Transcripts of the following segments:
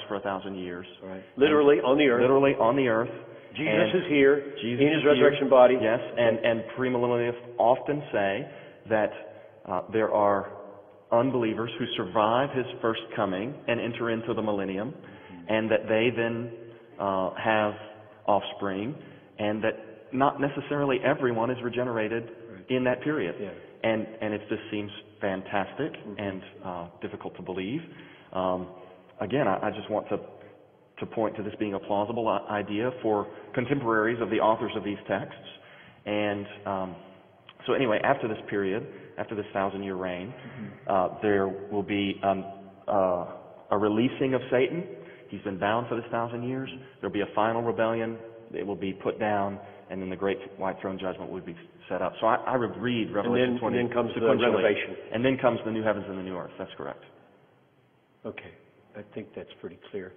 for 1,000 years. Right. Literally on the earth. Literally on the earth. Jesus is here Jesus in his resurrection body. Yes, and premillennialists often say that there are unbelievers who survive his first coming and enter into the millennium, and that they then have offspring, and that not necessarily everyone is regenerated in that period. Yeah. And it just seems fantastic and difficult to believe. Again, I just want to point to this being a plausible idea for contemporaries of the authors of these texts. And so anyway, after this period, after this 1,000-year reign, there will be a releasing of Satan. He's been bound for this 1,000 years. There'll be a final rebellion. It will be put down, and then the great white throne judgment will be set up. So I would read Revelation 20. And then comes the renovation. And then comes the new heavens and the new earth. That's correct. Okay. I think that's pretty clear.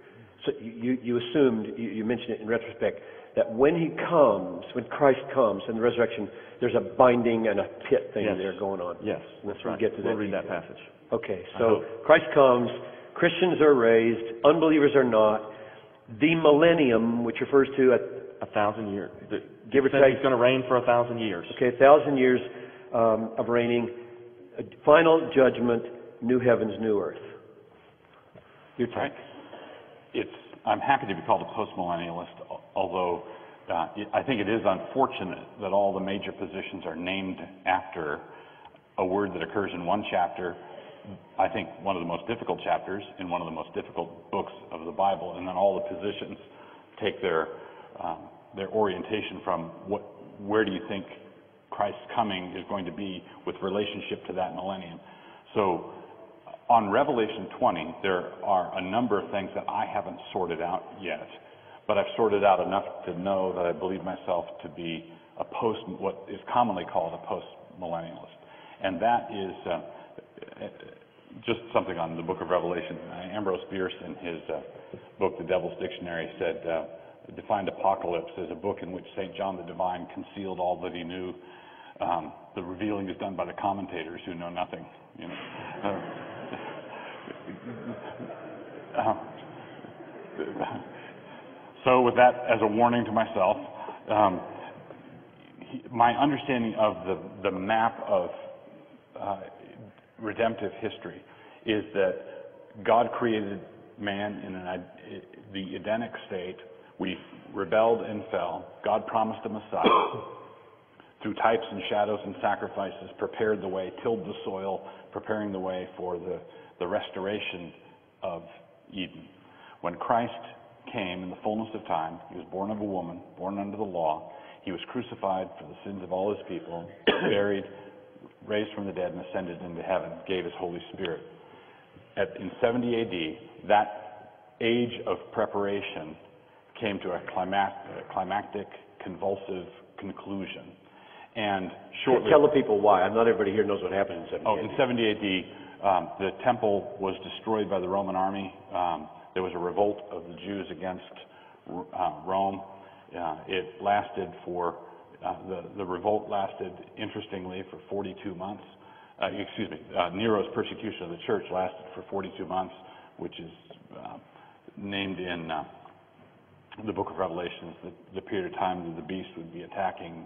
So you assumed, you mentioned it in retrospect, that when he comes, when Christ comes in the resurrection, there's a binding and a pit thing there going on. Yes, that's right. We'll get to that. We'll read that passage. Okay, so Christ comes, Christians are raised, unbelievers are not. The millennium, which refers to 1,000 years. Give or take. He's going to reign for 1,000 years. Okay, 1,000 years of reigning. Final judgment, new heavens, new earth. Your take. I'm happy to be called a postmillennialist, although I think it is unfortunate that all the major positions are named after a word that occurs in one chapter, I think one of the most difficult chapters in one of the most difficult books of the Bible, and then all the positions take their orientation from where do you think Christ's coming is going to be with relationship to that millennium. So on Revelation 20, there are a number of things that I haven't sorted out yet, but I've sorted out enough to know that I believe myself to be what is commonly called a post-millennialist. And that is just something on the book of Revelation. Ambrose Bierce, in his book, The Devil's Dictionary, defined Apocalypse as a book in which St. John the Divine concealed all that he knew. The revealing is done by the commentators who know nothing. You know. So with that as a warning to myself, my understanding of the map of redemptive history is that God created man in the Edenic state. We rebelled and fell. God promised a Messiah. Through types and shadows and sacrifices, prepared the way, tilled the soil, preparing the way for the restoration of Eden. When Christ came in the fullness of time, he was born of a woman, born under the law. He was crucified for the sins of all his people, buried, raised from the dead, and ascended into heaven, gave his Holy Spirit. In 70 AD, that age of preparation came to a climactic, convulsive conclusion. And shortly, tell the people why. Not everybody here knows what happened in 70 AD. In 70 AD, the temple was destroyed by the Roman army. There was a revolt of the Jews against Rome. It lasted the revolt lasted, interestingly, for 42 months. Nero's persecution of the church lasted for 42 months, which is named in the book of Revelations, the period of time that the beast would be attacking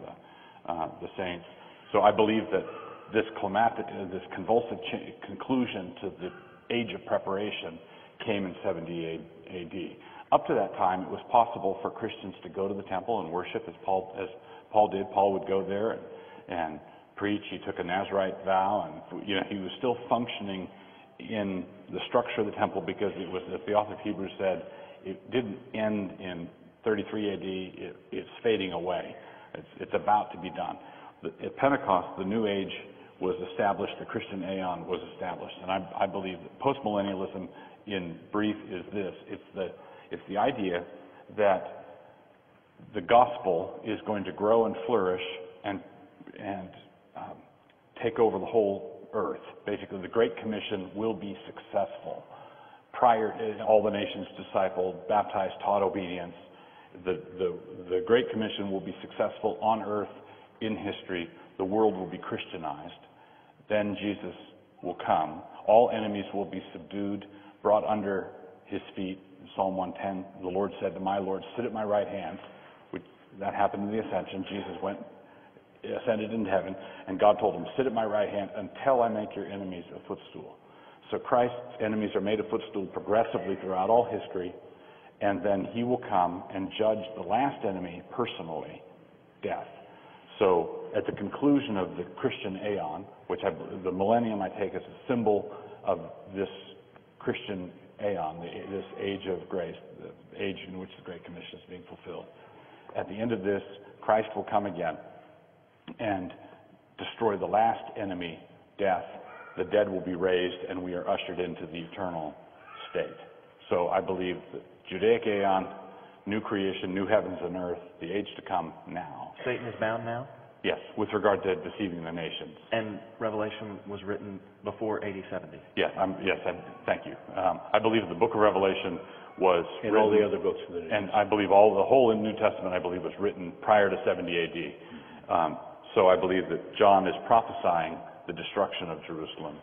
the saints. So I believe that this convulsive conclusion to the age of preparation came in 70 AD. Up to that time, it was possible for Christians to go to the temple and worship as Paul did. Paul would go there and preach. He took a Nazirite vow, and he was still functioning in the structure of the temple because it was, as the author of Hebrews said, it didn't end in 33 AD. It's fading away. It's about to be done. At Pentecost, the New Age was established. The Christian Aeon was established, and I believe that postmillennialism, in brief, is this: it's the idea that the gospel is going to grow and flourish and take over the whole earth. Basically, the Great Commission will be successful. All the nations discipled, baptized, taught obedience. The Great Commission will be successful on earth in history. The world will be Christianized. Then Jesus will come. All enemies will be subdued, brought under his feet. Psalm 110, the Lord said to my Lord, sit at my right hand. That happened in the ascension. Jesus ascended into heaven, and God told him, sit at my right hand until I make your enemies a footstool. So Christ's enemies are made a footstool progressively throughout all history, and then he will come and judge the last enemy personally, death. So at the conclusion of the Christian aeon, which the millennium I take as a symbol of this Christian aeon, this age of grace, the age in which the Great Commission is being fulfilled. At the end of this, Christ will come again and destroy the last enemy, death. The dead will be raised, and we are ushered into the eternal state. So I believe that Judaic aeon, new creation, new heavens and earth, the age to come now. Satan is bound now? Yes, with regard to deceiving the nations. And Revelation was written before AD 70? Yes, thank you. I believe the book of Revelation was and written, all the other books of the New and I believe the whole New Testament, I believe, was written prior to 70 AD. So I believe that John is prophesying the destruction of Jerusalem.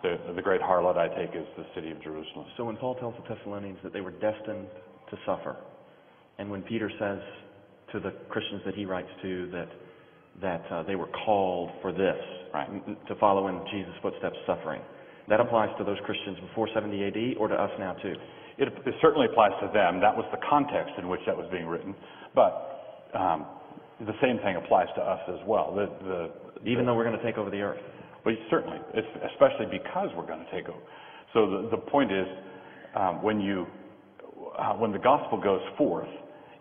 The great harlot I take is the city of Jerusalem. So when Paul tells the Thessalonians that they were destined to suffer, and when Peter says to the Christians that he writes to that they were called for this, right, to follow in Jesus' footsteps, suffering, that applies to those Christians before 70 AD or to us now too? It certainly applies to them. That was the context in which that was being written. But the same thing applies to us as well. Even though we're going to take over the earth? Well, certainly, especially because we're going to take over. So the point is, when the gospel goes forth,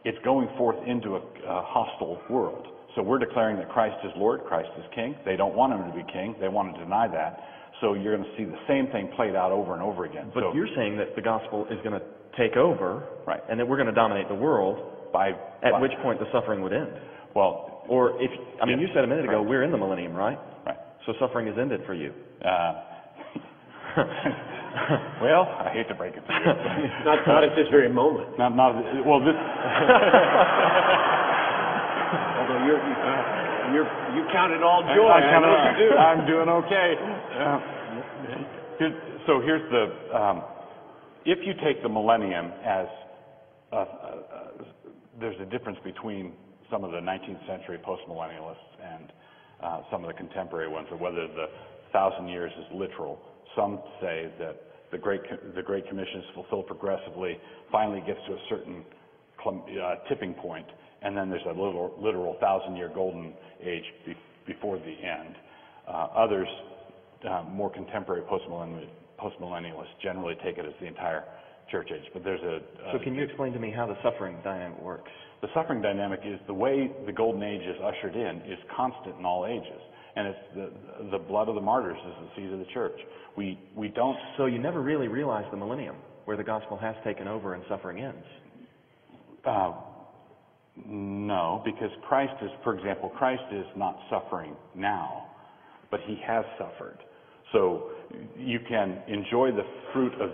it's going forth into a hostile world. So we're declaring that Christ is Lord, Christ is King. They don't want him to be King. They want to deny that. So you're going to see the same thing played out over and over again. But you're saying that the gospel is going to take over, right, and that we're going to dominate the world, at which point the suffering would end. Well, or you said a minute ago, right, we're in the millennium, right? Right. So suffering is ended for you. Well, I hate to break it to you. not at this very moment. Well, this. Although you counted all joy. I'm doing okay. Here's the. If you take the millennium as there's a difference between some of the 19th century postmillennialists and some of the contemporary ones, or whether the 1,000 years is literal. Some say that the Great Commission is fulfilled progressively, finally gets to a certain tipping point, and then there's a literal 1,000-year golden age before the end. Others, more contemporary postmillennialists, generally take it as the entire church age. But there's So can you explain to me how the suffering dynamic works? The suffering dynamic is the way the golden age is ushered in is constant in all ages. And it's the blood of the martyrs is the seed of the church. We don't. So you never really realize the millennium, where the gospel has taken over and suffering ends. No, because Christ is not suffering now, but he has suffered. So you can enjoy the fruit of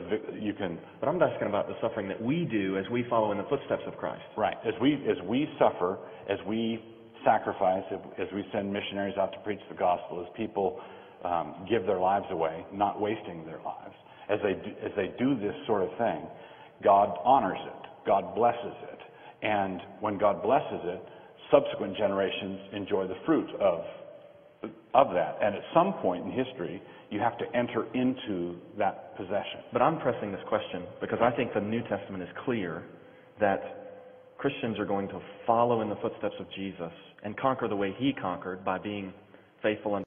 But I'm asking about the suffering that we do as we follow in the footsteps of Christ. Right. As we suffer, as we sacrifice, as we send missionaries out to preach the gospel, as people give their lives away, not wasting their lives, as they do this sort of thing, God honors it. God blesses it. And when God blesses it, subsequent generations enjoy the fruit of that. And at some point in history, you have to enter into that possession. But I'm pressing this question because I think the New Testament is clear that Christians are going to follow in the footsteps of Jesus and conquer the way he conquered by being faithful and